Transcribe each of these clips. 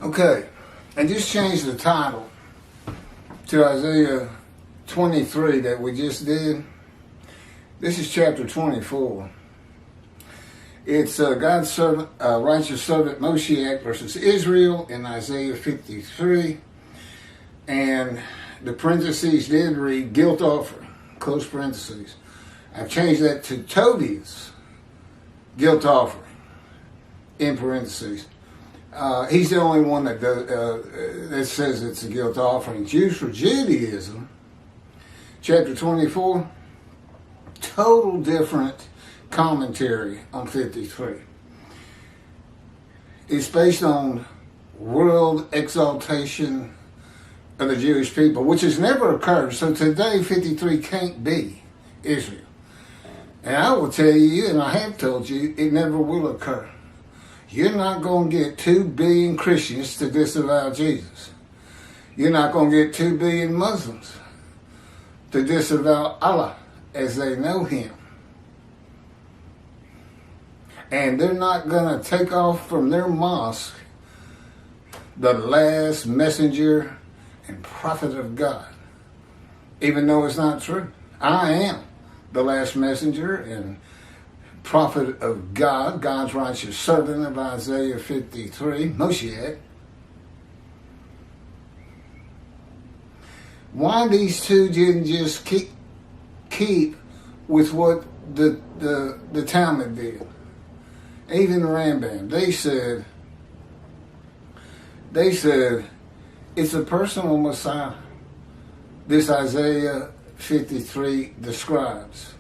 Okay, and just change the title to Isaiah 23 that we just did. This is chapter 24. It's God's servant, righteous servant Moshiach versus Israel in Isaiah 53. And the parentheses did read guilt offering, close parentheses. I've changed that to Tobiah's guilt offering, in parentheses. He's the only one that that says it's a guilt offering. Jews for Judaism, chapter 24, total different commentary on 53. It's based on world exaltation of the Jewish people, which has never occurred. So today, 53 can't be Israel. And I will tell you, and I have told you, it never will occur. You're not going to get 2 billion Christians to disavow Jesus. You're not going to get 2 billion Muslims to disavow Allah as they know Him. And they're not going to take off from their mosque the last messenger and prophet of God, even though it's not true. I am the last messenger and prophet of God, God's righteous servant of Isaiah 53, Moshiach. Why these two didn't just keep with what the Talmud did? Even the Rambam, they said it's a personal Messiah. This Isaiah 53 describes.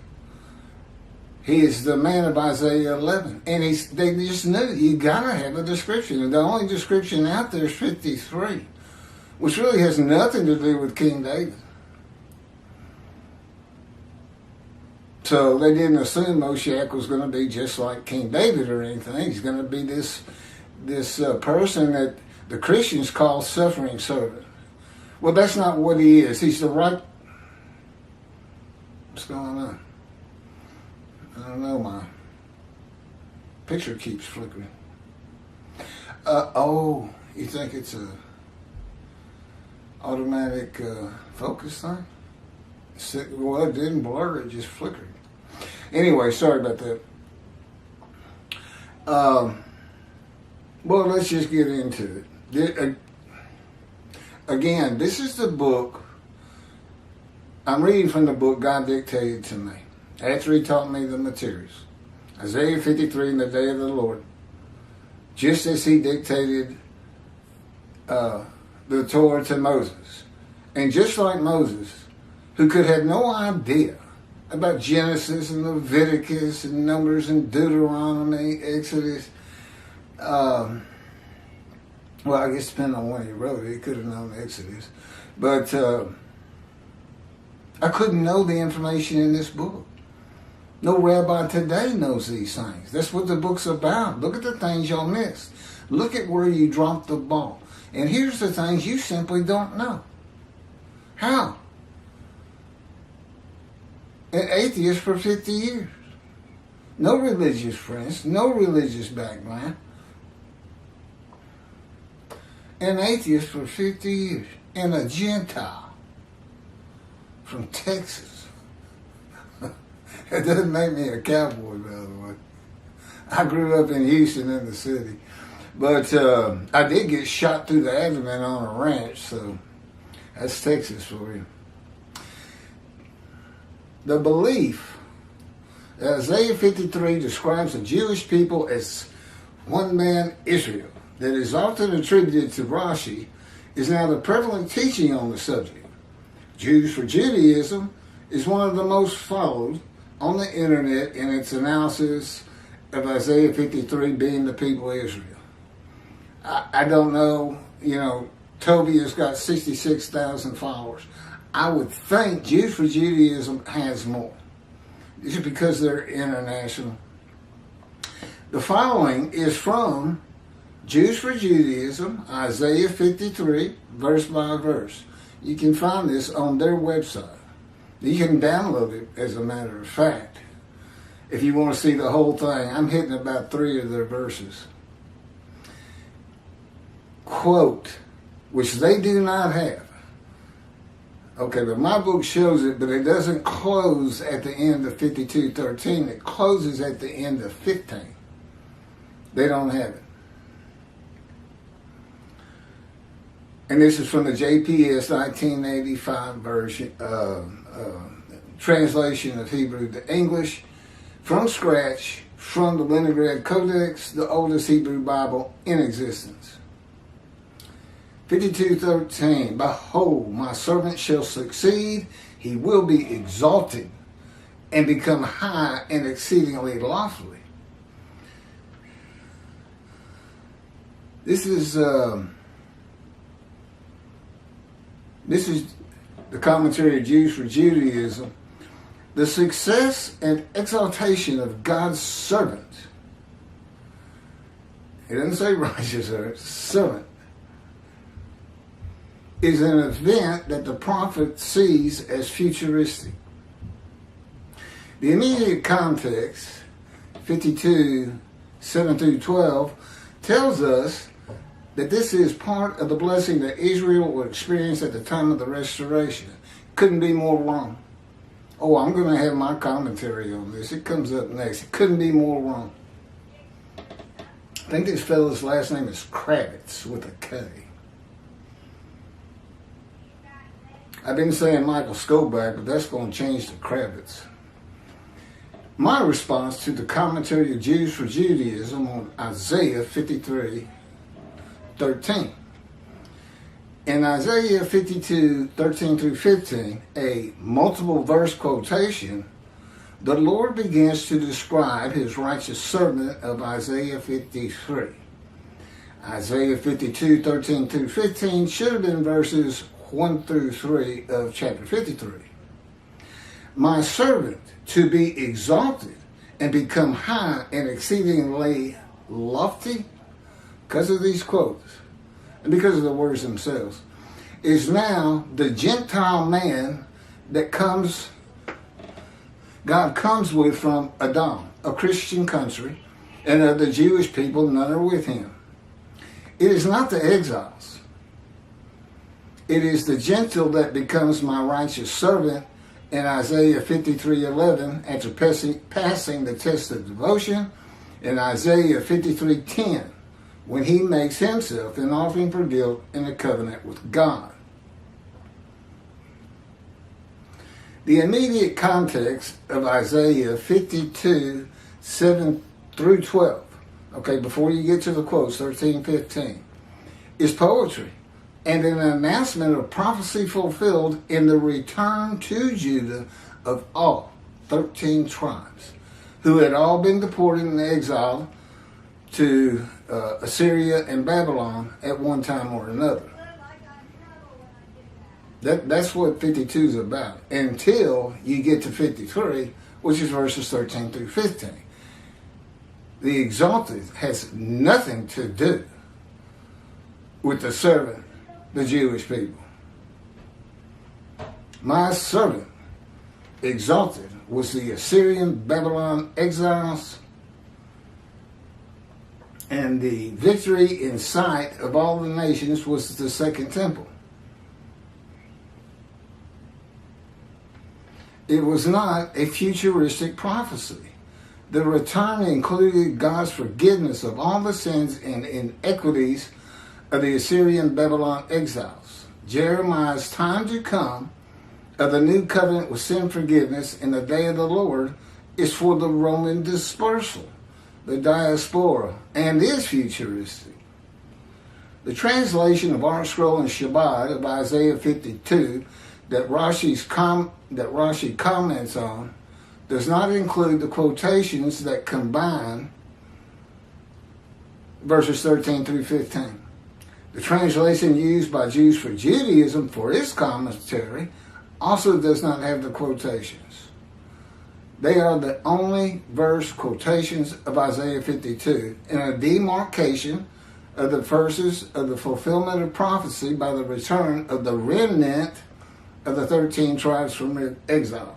He is the man of Isaiah 11. And they just knew you gotta have a description. And the only description out there is 53, which really has nothing to do with King David. So they didn't assume Moshiach was going to be just like King David or anything. He's going to be this person that the Christians call suffering servant. Well, that's not what he is. He's the right... What's going on? I don't know, my picture keeps flickering. Oh, you think it's a automatic focus thing? Well, it didn't blur, it just flickered. Anyway, sorry about that. Well, let's just get into it. Again, this is the book. I'm reading from the book God dictated to me after He taught me the materials. Isaiah 53 in the day of the Lord. Just as He dictated the Torah to Moses. And just like Moses, who could have no idea about Genesis and Leviticus and Numbers and Deuteronomy, Exodus. Well, I guess depending on when he wrote it, he could have known Exodus. But I couldn't know the information in this book. No rabbi today knows these things. That's what the book's about. Look at the things y'all missed. Look at where you dropped the ball. And here's the things you simply don't know. How? An atheist for 50 years. No religious friends, no religious background. An atheist for 50 years. And a Gentile from Texas. It doesn't make me a cowboy, by the way. I grew up in Houston in the city. But I did get shot through the abdomen on a ranch, so that's Texas for you. The belief that Isaiah 53 describes the Jewish people as one man Israel, that is often attributed to Rashi, is now the prevalent teaching on the subject. Jews for Judaism is one of the most followed on the internet in its analysis of Isaiah 53 being the people of Israel. I don't know, Tobiah's got 66,000 followers. I would think Jews for Judaism has more. This is because they're international. The following is from Jews for Judaism, Isaiah 53, verse by verse. You can find this on their website. You can download it, as a matter of fact, if you want to see the whole thing. I'm hitting about 3 of their verses. quote, which they do not have. Okay, but my book shows it, but it doesn't close at the end of 52:13. It closes at the end of 15. They don't have it. And this is from the JPS 1985 version, translation of Hebrew to English, from scratch, from the Leningrad Codex, the oldest Hebrew Bible in existence. 52:13, behold, my servant shall succeed, he will be exalted and become high and exceedingly lofty. This is the commentary of Jews for Judaism. The success and exaltation of God's servant. It doesn't say righteous servant. Is an event that the prophet sees as futuristic. The immediate context, 52:7-12, tells us that this is part of the blessing that Israel will experience at the time of the restoration. Couldn't be more wrong. Oh, I'm going to have my commentary on this. It comes up next. It couldn't be more wrong. I think this fellow's last name is Kravitz with a K. I've been saying Michael Skoback, but that's going to change to Kravitz. My response to the commentary of Jews for Judaism on Isaiah 53:13. In Isaiah 52:13-15, a multiple verse quotation, the Lord begins to describe his righteous servant of Isaiah 53. Isaiah 52:13-15 should have been verses 1-3 of chapter 53. My servant to be exalted and become high and exceedingly lofty, because of these quotes and because of the words themselves, is now the Gentile man that God comes with from Edom, a Christian country, and of the Jewish people, none are with him. It is not the exiles. It is the Gentile that becomes my righteous servant in Isaiah 53:11 after passing the test of devotion, in Isaiah 53:10 when he makes himself an offering for guilt in a covenant with God. The immediate context of Isaiah 52:7-12, okay, before you get to the quotes, 13-15, is poetry and an announcement of prophecy fulfilled in the return to Judah of all 13 tribes who had all been deported and exiled to Assyria and Babylon at one time or another. That's what 52 is about, until you get to 53, which is verses 13-15. The exalted has nothing to do with the servant, the Jewish people. My servant, exalted, was the Assyrian Babylon exiles, and the victory in sight of all the nations was the second temple. It was not a futuristic prophecy. The return included God's forgiveness of all the sins and inequities of the Assyrian Babylon exiles. Jeremiah's time to come of the new covenant with sin forgiveness in the day of the Lord is for the Roman dispersal, the diaspora, and is futuristic. The translation of our scroll and Shabbat of Isaiah 52 that Rashi comments on does not include the quotations that combine verses 13-15. The translation used by Jews for Judaism for its commentary also does not have the quotations. They are the only verse quotations of Isaiah 52 in a demarcation of the verses of the fulfillment of prophecy by the return of the remnant of the 13 tribes from exile.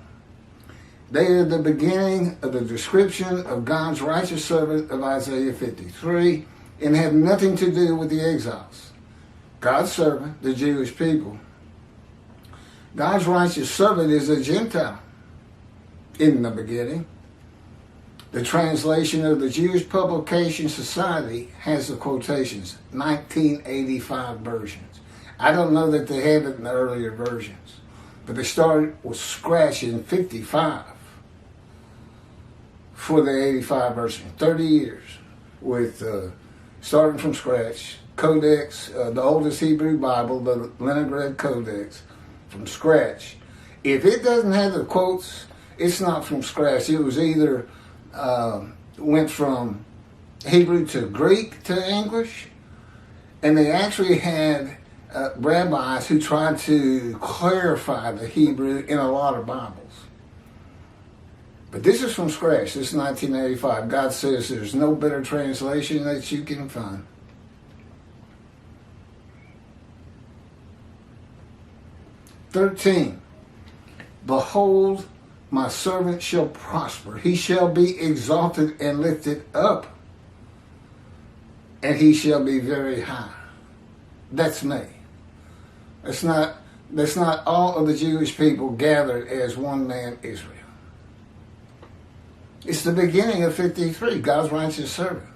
They are the beginning of the description of God's righteous servant of Isaiah 53 and have nothing to do with the exiles. God's servant, the Jewish people. God's righteous servant is a Gentile in the beginning. The translation of the Jewish Publication Society has the quotations, 1985 versions. I don't know that they have it in the earlier versions, but they started with scratch in 55 for the 85 version. 30 years with starting from scratch. Codex, the oldest Hebrew Bible, the Leningrad Codex, from scratch. If it doesn't have the quotes, it's not from scratch. It was either went from Hebrew to Greek to English, and they actually had rabbis who tried to clarify the Hebrew in a lot of Bibles. But this is from scratch. This is 1985. God says there's no better translation that you can find. "13. Behold, my servant shall prosper. He shall be exalted and lifted up, and he shall be very high." That's me. That's not all of the Jewish people gathered as one man, Israel. It's the beginning of 53, God's righteous servant.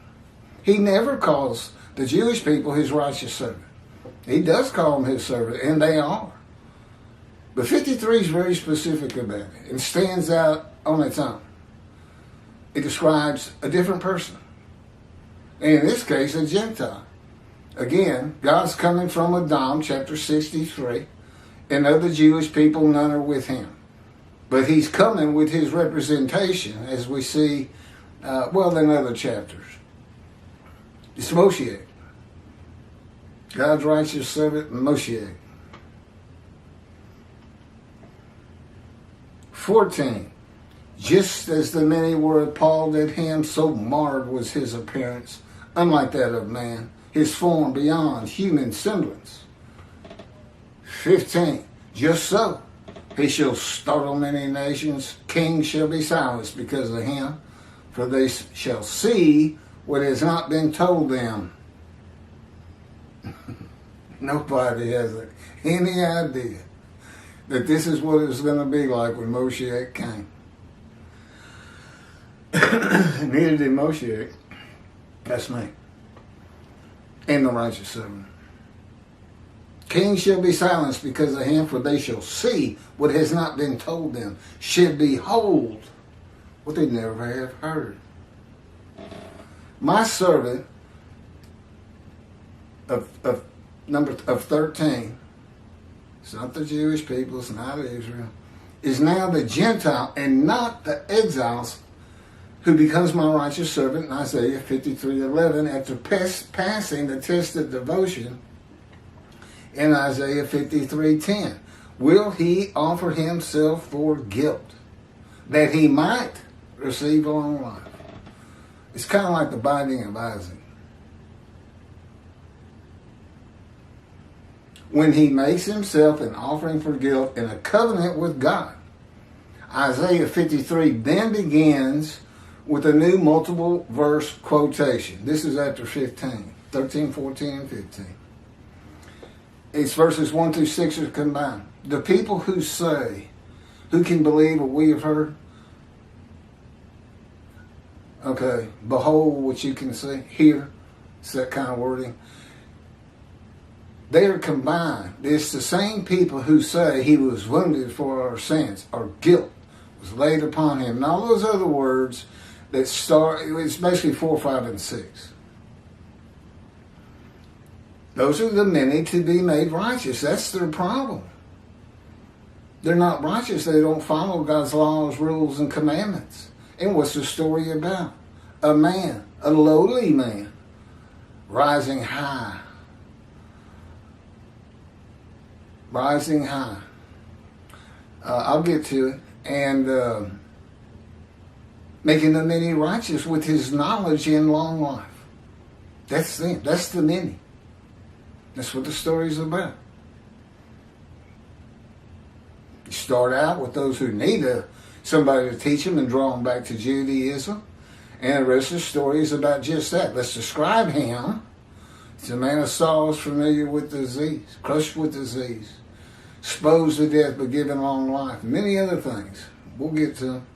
He never calls the Jewish people his righteous servant. He does call them his servant, and they are. But 53 is very specific about it and stands out on its own. It describes a different person. And in this case, a Gentile. Again, God's coming from Adam, chapter 63, and of the Jewish people, none are with him. But he's coming with his representation, as we see, in other chapters. It's Moshe. God's righteous servant, Moshe. 14. Just as the many were appalled at him, so marred was his appearance, unlike that of man, his form beyond human semblance. 15. Just so he shall startle many nations, kings shall be silenced because of him, for they shall see what has not been told them. Nobody has any idea that this is what it's going to be like when Moshe came. Neither did Moshe. That's me. And the righteous servant. Kings shall be silenced because of him, for they shall see what has not been told them, shall behold what they never have heard. My servant of 13, it's not the Jewish people, it's not Israel, is now the Gentile and not the exiles, who becomes my righteous servant in Isaiah 53:11 after passing the test of devotion in Isaiah 53:10. Will he offer himself for guilt, that he might receive long life? It's kind of like the binding of Isaac. When he makes himself an offering for guilt in a covenant with God. Isaiah 53 then begins with a new multiple verse quotation. This is after 15, 13, 14, and 15. It's verses 1 through 6 are combined. The people who say, who can believe what we have heard? Okay, behold what you can see, hear. It's that kind of wording. They are combined. It's the same people who say he was wounded for our sins, our guilt was laid upon him. And all those other words that start, it's basically 4, 5, and 6. Those are the many to be made righteous. That's their problem. They're not righteous. They don't follow God's laws, rules, and commandments. And what's the story about? A man, a lowly man, rising high. Rising high. I'll get to it. And making the many righteous with his knowledge in long life. That's them. That's the many. That's what the story's about. You start out with those who need somebody to teach them and draw them back to Judaism. And the rest of the story is about just that. Let's describe him He's a man of sorrows, familiar with disease, crushed with disease, exposed to death but given long life, many other things. We'll get to them.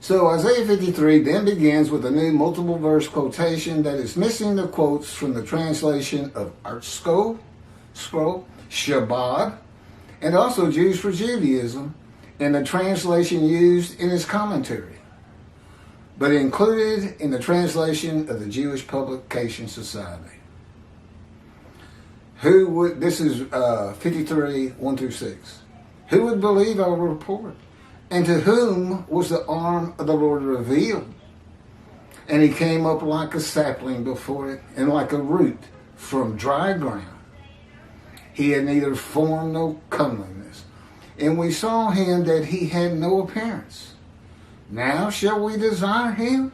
So Isaiah 53 then begins with a new multiple verse quotation that is missing the quotes from the translation of Art Scroll, Shabbat, and also Jews for Judaism, and the translation used in his commentary, but included in the translation of the Jewish Publication Society. This is 53, 1 through 6. Who would believe our report? And to whom was the arm of the Lord revealed? And he came up like a sapling before it, and like a root from dry ground. He had neither form nor comeliness. And we saw him that he had no appearance. Now shall we desire him?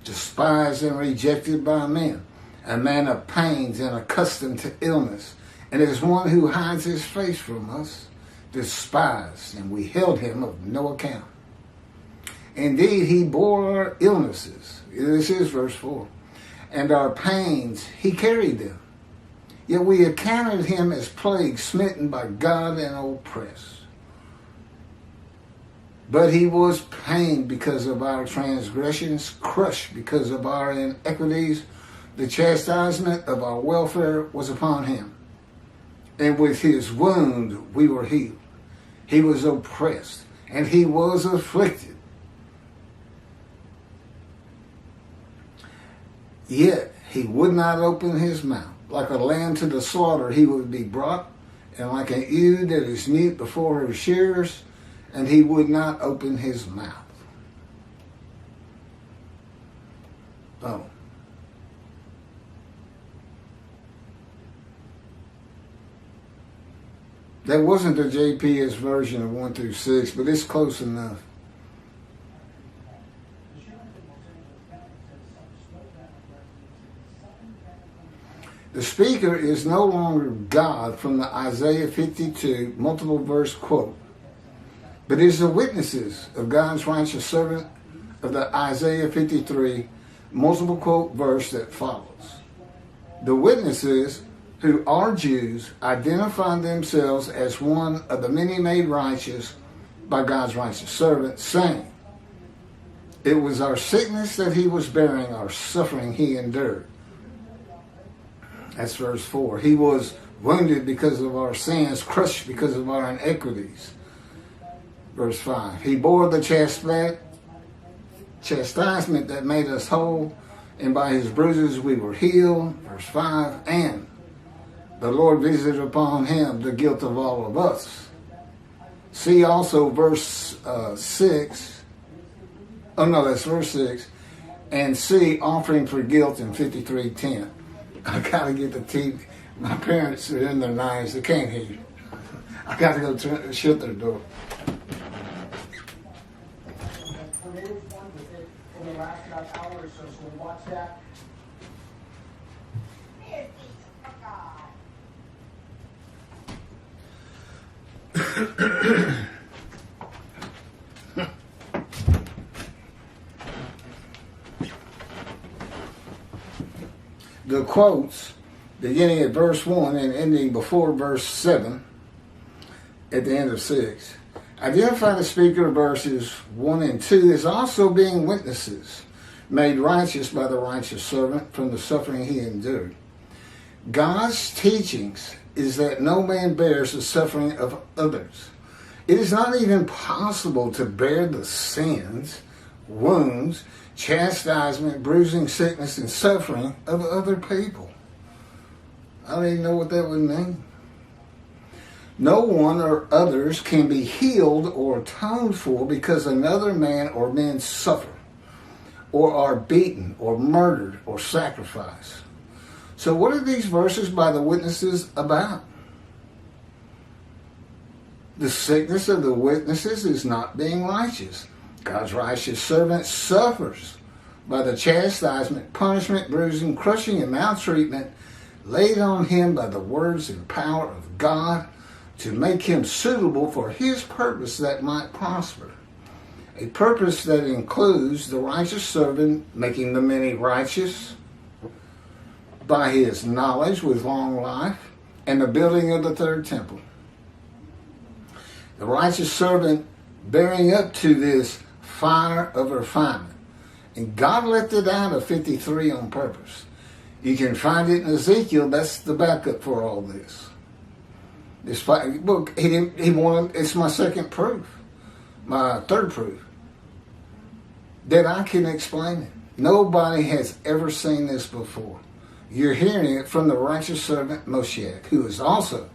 Despised and rejected by men, a man of pains and accustomed to illness, and as one who hides his face from us, despised, and we held him of no account. Indeed, he bore our illnesses. This is verse 4. And our pains, he carried them. Yet we accounted him as plague, smitten by God and oppressed. But he was pained because of our transgressions, crushed because of our iniquities. The chastisement of our welfare was upon him, and with his wound we were healed. He was oppressed, and he was afflicted. Yet he would not open his mouth. Like a lamb to the slaughter he would be brought, and like an ewe that is mute before her shearers, and he would not open his mouth. Oh. That wasn't the JPS version of 1 through 6, but it's close enough. The speaker is no longer God from the Isaiah 52 multiple verse quote, but is the witnesses of God's righteous servant of the Isaiah 53 multiple quote verse that follows. The witnesses, who are Jews, identify themselves as one of the many made righteous by God's righteous servant, saying, it was our sickness that he was bearing, our suffering he endured. That's verse 4. He was wounded because of our sins, crushed because of our iniquities. Verse 5. He bore the chastisement that made us whole, and by his bruises we were healed. Verse 5. And the Lord visited upon him the guilt of all of us. See also verse 6. Oh no, that's verse 6. And see offering for guilt in 53:10. I gotta get the TV. My parents are in their 90s. They can't hear you. I gotta go shut their door. In the last hour or so, so watch that. The quotes, beginning at verse 1 and ending before verse 7, at the end of 6, identify the speaker of verses 1 and 2 as also being witnesses, made righteous by the righteous servant from the suffering he endured. God's teachings is that no man bears the suffering of others. It is not even possible to bear the sins, wounds, chastisement, bruising, sickness, and suffering of other people. I don't even know what that would mean. No one or others can be healed or atoned for because another man or men suffer, or are beaten, or murdered, or sacrificed. So what are these verses by the witnesses about? The sickness of the witnesses is not being righteous. God's righteous servant suffers by the chastisement, punishment, bruising, crushing, and maltreatment laid on him by the words and power of God to make him suitable for his purpose that might prosper. a purpose that includes the righteous servant making the many righteous by his knowledge with long life and the building of the third temple. The righteous servant bearing up to this fire of refinement. And God left it out of 53 on purpose. You can find it in Ezekiel. That's the backup for all this. This book, he wanted, it's my second proof, my third proof, that I can explain it. Nobody has ever seen this before. You're hearing it from the righteous servant Moshiach, who is also,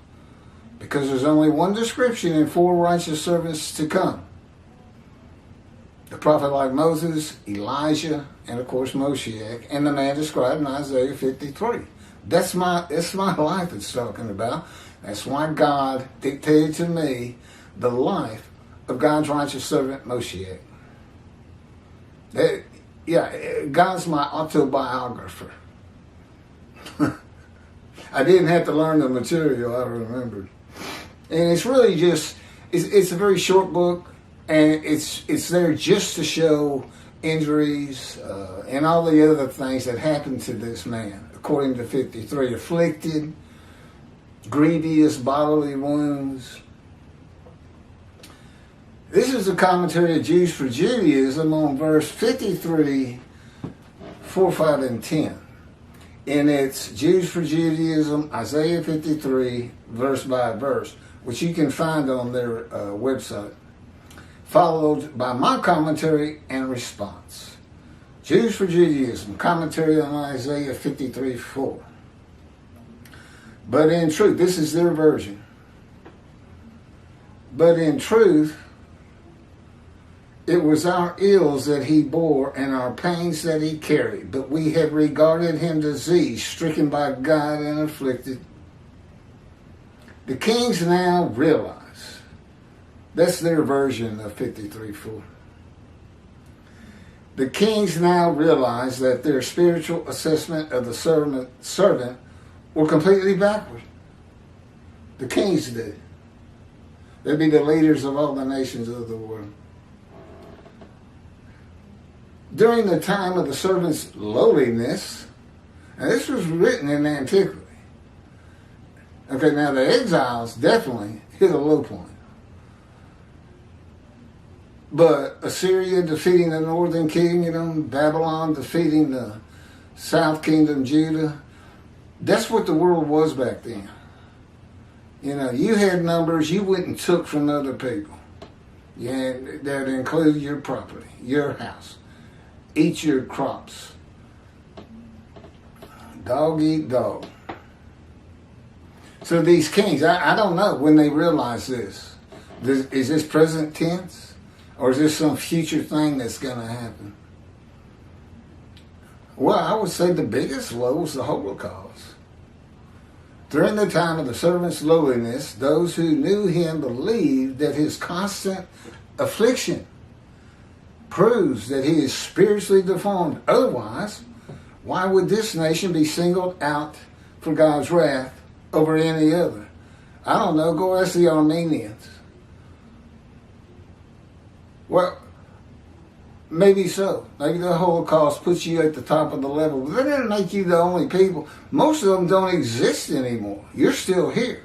because there's only one description in 4 righteous servants to come. The prophet like Moses, Elijah, and of course Moshiach, and the man described in Isaiah 53. That's my life it's talking about. That's why God dictated to me the life of God's righteous servant Moshiach. God's my autobiographer. I didn't have to learn the material, I remembered. And it's really just, it's a very short book, and it's there just to show injuries and all the other things that happened to this man, according to 53. Afflicted, grievous bodily wounds. This is a commentary of Jews for Judaism on verse 53, 4, 5, and 10. And it's Jews for Judaism, Isaiah 53, verse by verse, which you can find on their website, followed by my commentary and response. Jews for Judaism, commentary on Isaiah 53, 4. But in truth, this is their version. But in truth, it was our ills that he bore and our pains that he carried. But we have regarded him diseased, stricken by God and afflicted. The kings now realize. That's their version of 53:4. The kings now realize that their spiritual assessment of the servant were completely backward. The kings did. They'd be the leaders of all the nations of the world. During the time of the servant's lowliness, and this was written in antiquity. Okay, now the exiles definitely hit a low point. But Assyria defeating the northern kingdom, Babylon defeating the south kingdom, Judah, that's what the world was back then. You know, you had numbers you wouldn't took from other people. That include your property, your house. Eat your crops. Dog eat dog. So these kings, I don't know when they realize this. Is this present tense? Or is this some future thing that's going to happen? Well, I would say the biggest low was the Holocaust. During the time of the servant's lowliness, those who knew him believed that his constant affliction proves that he is spiritually deformed. Otherwise, why would this nation be singled out for God's wrath over any other? I don't know. Go ask the Armenians. Well, maybe so. Maybe the Holocaust puts you at the top of the level, but that doesn't make you the only people. Most of them don't exist anymore. You're still here.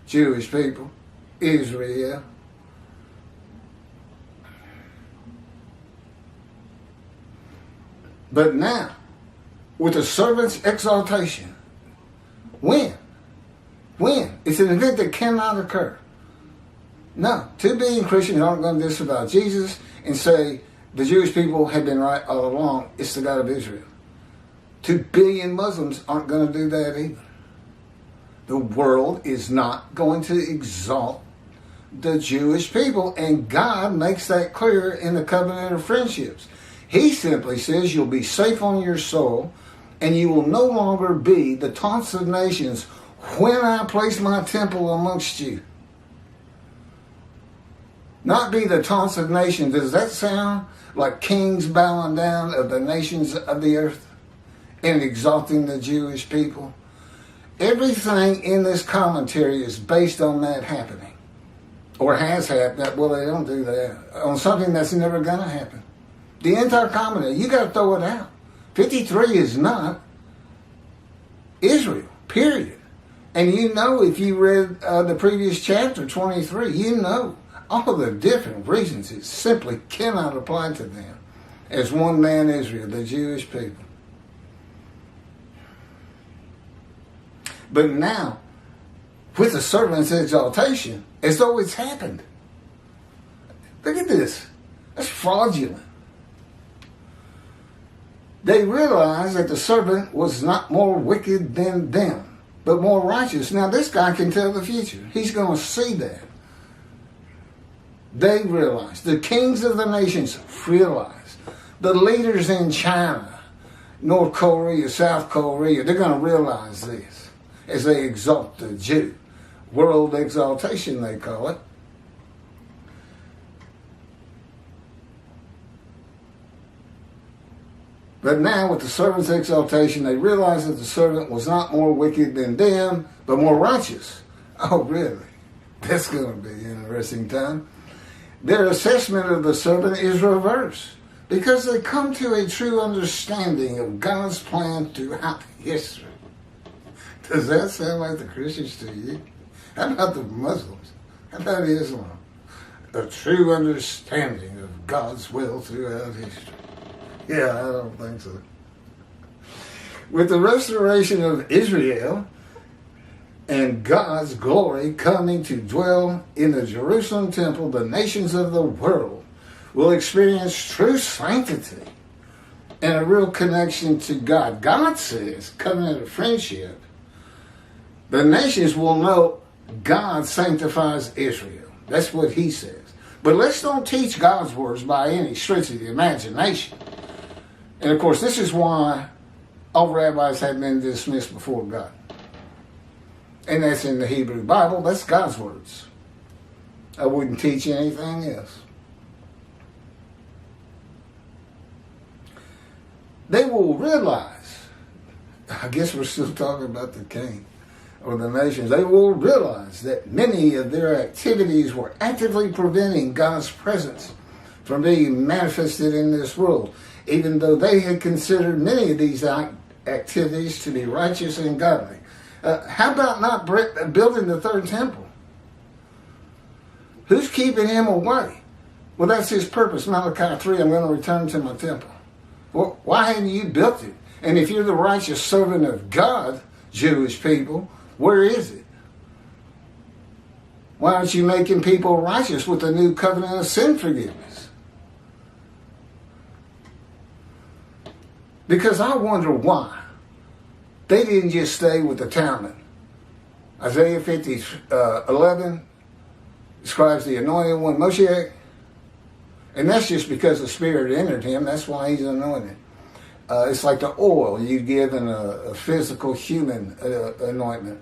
Jewish people, Israel. But now, with the servant's exaltation, when? It's an event that cannot occur. No, 2 billion Christians aren't going to disavow Jesus and say the Jewish people have been right all along. It's the God of Israel. 2 billion Muslims aren't going to do that either. The world is not going to exalt the Jewish people, and God makes that clear in the covenant of friendships. He simply says you'll be safe on your soul, and you will no longer be the taunts of nations when I place my temple amongst you. Not be the taunts of nations. Does that sound like kings bowing down of the nations of the earth and exalting the Jewish people? Everything in this commentary is based on that happening. or has happened. Well, they don't do that on something that's never going to happen. The entire covenant, you got to throw it out. 53 is not Israel, period. And you know, if you read the previous chapter, 23, you know all the different reasons it simply cannot apply to them as one man Israel, the Jewish people. But now, with the servant's exaltation, as though it's happened. Look at this. That's fraudulent. They realized that the servant was not more wicked than them, but more righteous. Now, this guy can tell the future. He's going to see that. They realized. The kings of the nations realized. The leaders in China, North Korea, South Korea, they're going to realize this as they exalt the Jew. World exaltation, they call it. But now, with the servant's exaltation, they realized that the servant was not more wicked than them, but more righteous. Oh, really? That's going to be an interesting time. Their assessment of the servant is reversed because they come to a true understanding of God's plan throughout history. Does that sound like the Christians to you? How about the Muslims? How about Islam? A true understanding of God's will throughout history. Yeah, I don't think so. With the restoration of Israel and God's glory coming to dwell in the Jerusalem temple, the nations of the world will experience true sanctity and a real connection to God. God says, covenant of friendship, the nations will know God sanctifies Israel. That's what he says. But let's don't teach God's words by any stretch of the imagination. And of course, this is why all rabbis have been dismissed before God. And that's in the Hebrew Bible. That's God's words. I wouldn't teach anything else. They will realize, I guess we're still talking about the king or the nations, they will realize that many of their activities were actively preventing God's presence from being manifested in this world, even though they had considered many of these activities to be righteous and godly. How about not building the third temple? Who's keeping him away? Well, that's his purpose. Malachi 3, I'm going to return to my temple. Well, why hadn't you built it? And if you're the righteous servant of God, Jewish people, where is it? Why aren't you making people righteous with the new covenant of sin forgiveness? Because I wonder why they didn't just stay with the Talmud. Isaiah 11 describes the anointed one, Moshiach, and that's just because the Spirit entered him. That's why he's anointed. It's like the oil you give in a physical human anointment.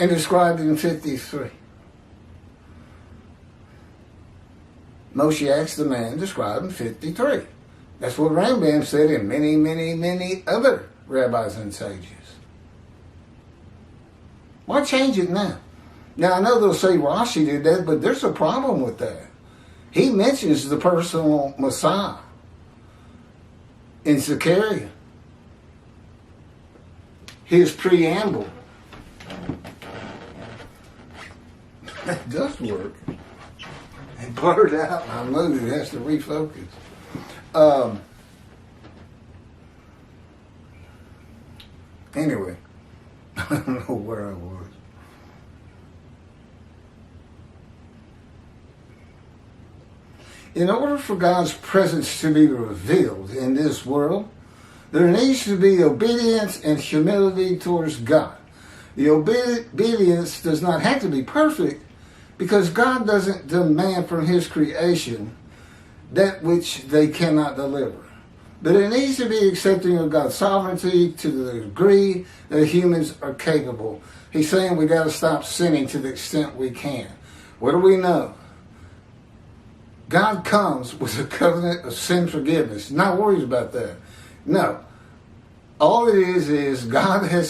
And described in 53. Moshiach's the man described in 53. That's what Rambam said and many, many, many other rabbis and sages. Why change it now? Now, I know they'll say Rashi did that, but there's a problem with that. He mentions the personal Messiah in Zechariah. His preamble. That does work. And blurred out my mood. It has to refocus. Anyway, I don't know where I was. In order for God's presence to be revealed in this world, there needs to be obedience and humility towards God. The obedience does not have to be perfect because God doesn't demand from his creation that which they cannot deliver. But it needs to be accepting of God's sovereignty to the degree that humans are capable. He's saying we got to stop sinning to the extent we can. What do we know? God comes with a covenant of sin forgiveness. Not worried about that. No. All it is God has